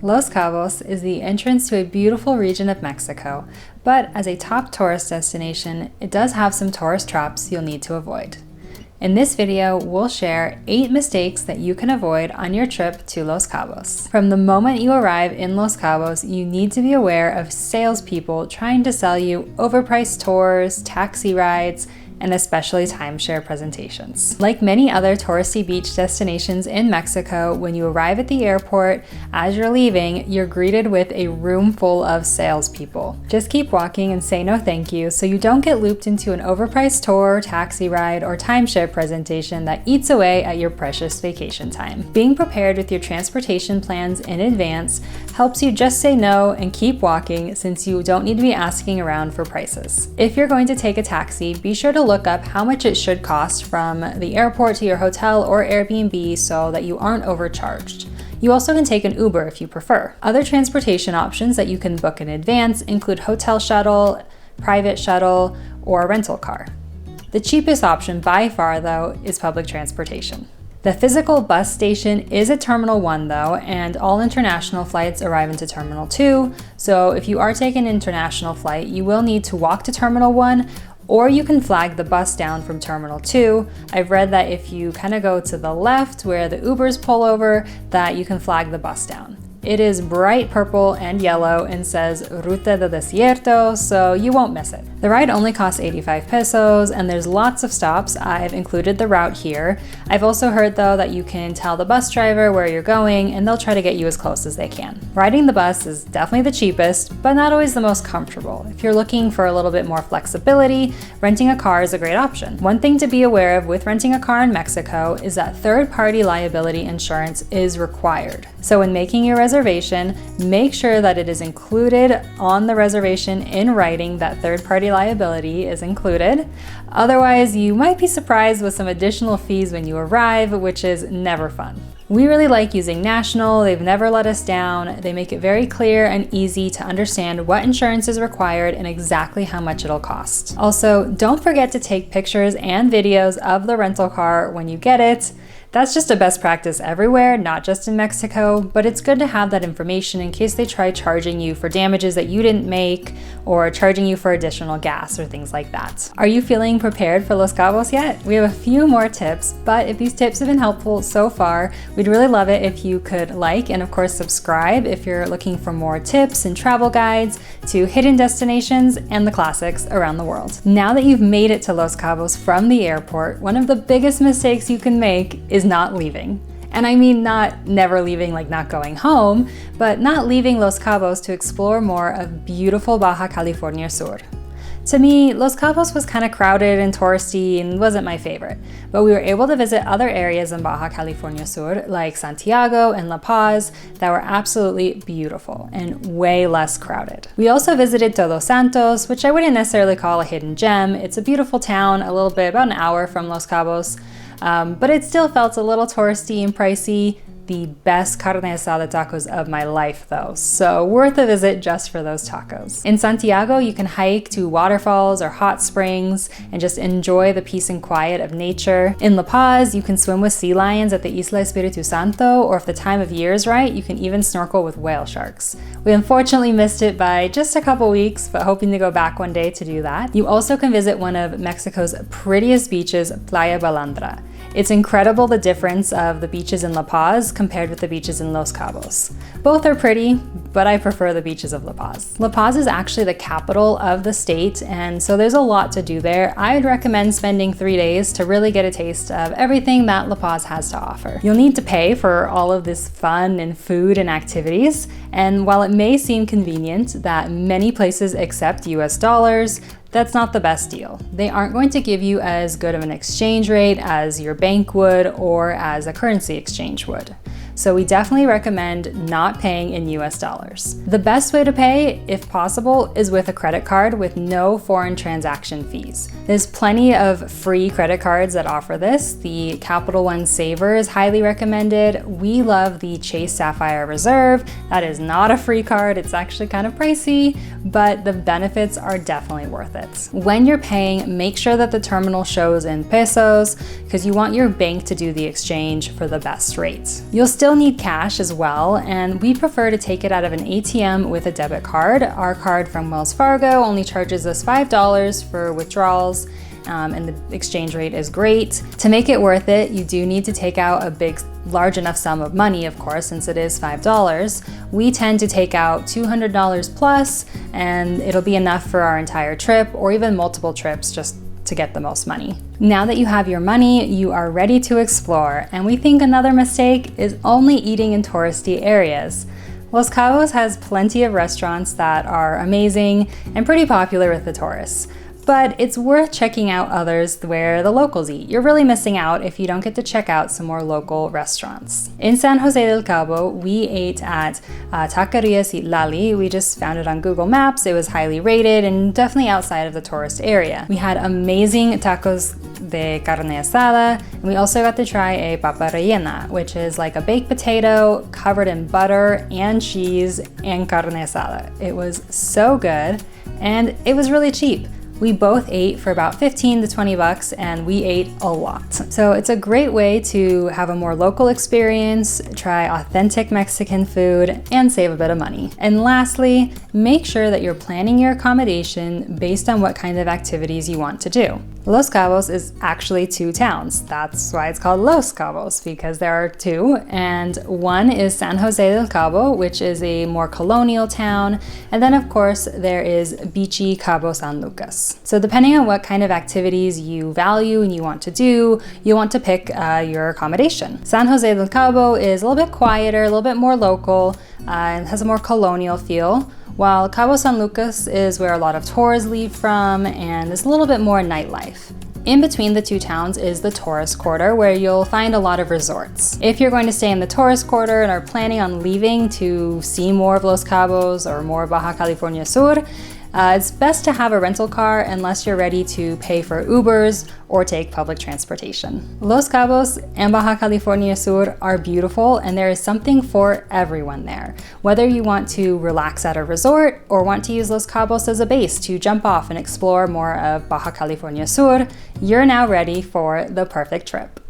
Los Cabos is the entrance to a beautiful region of Mexico, but as a top tourist destination, it does have some tourist traps you'll need to avoid. In this video, we'll share 8 mistakes that you can avoid on your trip to Los Cabos. From the moment you arrive in Los Cabos, you need to be aware of salespeople trying to sell you overpriced tours, taxi rides, and especially timeshare presentations. Like many other touristy beach destinations in Mexico, when you arrive at the airport, as you're leaving, you're greeted with a room full of salespeople. Just keep walking and say no thank you so you don't get looped into an overpriced tour, taxi ride, or timeshare presentation that eats away at your precious vacation time. Being prepared with your transportation plans in advance helps you just say no and keep walking, since you don't need to be asking around for prices. If you're going to take a taxi, be sure to look up how much it should cost from the airport to your hotel or Airbnb so that you aren't overcharged. You also can take an Uber if you prefer. Other transportation options that you can book in advance include hotel shuttle, private shuttle, or a rental car. The cheapest option by far, though, is public transportation. The physical bus station is at Terminal 1 though, and all international flights arrive into Terminal 2, so if you are taking an international flight, you will need to walk to Terminal 1, or you can flag the bus down from Terminal 2. I've read that if you kind of go to the left where the Ubers pull over, that you can flag the bus down. It is bright purple and yellow and says Ruta del Desierto, so you won't miss it. The ride only costs 85 pesos and there's lots of stops. I've included the route here. I've also heard though that you can tell the bus driver where you're going and they'll try to get you as close as they can. Riding the bus is definitely the cheapest, but not always the most comfortable. If you're looking for a little bit more flexibility, renting a car is a great option. One thing to be aware of with renting a car in Mexico is that third-party liability insurance is required. So when making your reservation, make sure that it is included on the reservation in writing that third-party liability is included. Otherwise, you might be surprised with some additional fees when you arrive, which is never fun. We really like using National. They've never let us down. They make it very clear and easy to understand what insurance is required and exactly how much it'll cost. Also, don't forget to take pictures and videos of the rental car when you get it. That's just a best practice everywhere, not just in Mexico, but it's good to have that information in case they try charging you for damages that you didn't make or charging you for additional gas or things like that. Are you feeling prepared for Los Cabos yet? We have a few more tips, but if these tips have been helpful so far, we'd really love it if you could like and of course subscribe if you're looking for more tips and travel guides to hidden destinations and the classics around the world. Now that you've made it to Los Cabos from the airport, one of the biggest mistakes you can make is not leaving. And I mean not never leaving, like not going home, but not leaving Los Cabos to explore more of beautiful Baja California Sur. To me, Los Cabos was kind of crowded and touristy and wasn't my favorite, but we were able to visit other areas in Baja California Sur like Santiago and La Paz that were absolutely beautiful and way less crowded. We also visited Todos Santos, which I wouldn't necessarily call a hidden gem. It's a beautiful town, a little bit, about an hour from Los Cabos, but it still felt a little touristy and pricey. The best carne asada tacos of my life though, so worth a visit just for those tacos. In Santiago, you can hike to waterfalls or hot springs and just enjoy the peace and quiet of nature. In La Paz, you can swim with sea lions at the Isla Espiritu Santo, or if the time of year is right, you can even snorkel with whale sharks. We unfortunately missed it by just a couple weeks, but hoping to go back one day to do that. You also can visit one of Mexico's prettiest beaches, Playa Balandra. It's incredible the difference of the beaches in La Paz compared with the beaches in Los Cabos. Both are pretty, but I prefer the beaches of La Paz. La Paz is actually the capital of the state, and so there's a lot to do there. I'd recommend spending 3 days to really get a taste of everything that La Paz has to offer. You'll need to pay for all of this fun and food and activities, and while it may seem convenient that many places accept US dollars, that's not the best deal. They aren't going to give you as good of an exchange rate as your bank would or as a currency exchange would. So we definitely recommend not paying in US dollars. The best way to pay, if possible, is with a credit card with no foreign transaction fees. There's plenty of free credit cards that offer this. The Capital One Saver is highly recommended. We love the Chase Sapphire Reserve. That is not a free card. It's actually kind of pricey, but the benefits are definitely worth it. When you're paying, make sure that the terminal shows in pesos because you want your bank to do the exchange for the best rates. You'll still still need cash as well, and we prefer to take it out of an ATM with a debit card. Our card from Wells Fargo only charges us $5 for withdrawals, and the exchange rate is great. To make it worth it, you do need to take out a large enough sum of money, of course, since it is $5. We tend to take out $200 plus, and it'll be enough for our entire trip or even multiple trips just to get the most money. Now that you have your money, you are ready to explore, and we think another mistake is only eating in touristy areas. Los Cabos has plenty of restaurants that are amazing and pretty popular with the tourists. But it's worth checking out others where the locals eat. You're really missing out if you don't get to check out some more local restaurants. In San Jose del Cabo, we ate at Taquerias y Lali. We just found it on Google Maps. It was highly rated and definitely outside of the tourist area. We had amazing tacos de carne asada, and we also got to try a papa rellena, which is like a baked potato covered in butter and cheese and carne asada. It was so good, and it was really cheap. We both ate for about 15 to 20 bucks, and we ate a lot. So it's a great way to have a more local experience, try authentic Mexican food, and save a bit of money. And lastly, make sure that you're planning your accommodation based on what kind of activities you want to do. Los Cabos is actually 2 towns. That's why it's called Los Cabos, because there are 2, and one is San Jose del Cabo, which is a more colonial town, and then of course there is beachy Cabo San Lucas. So depending on what kind of activities you value and you want to do, you want to pick your accommodation. San Jose del Cabo is a little bit quieter, a little bit more local, and has a more colonial feel, while Cabo San Lucas is where a lot of tours leave from and is a little bit more nightlife. In between the 2 towns is the tourist quarter, where you'll find a lot of resorts. If you're going to stay in the tourist quarter and are planning on leaving to see more of Los Cabos or more Baja California Sur, it's best to have a rental car unless you're ready to pay for Ubers or take public transportation. Los Cabos and Baja California Sur are beautiful, and there is something for everyone there. Whether you want to relax at a resort or want to use Los Cabos as a base to jump off and explore more of Baja California Sur, you're now ready for the perfect trip.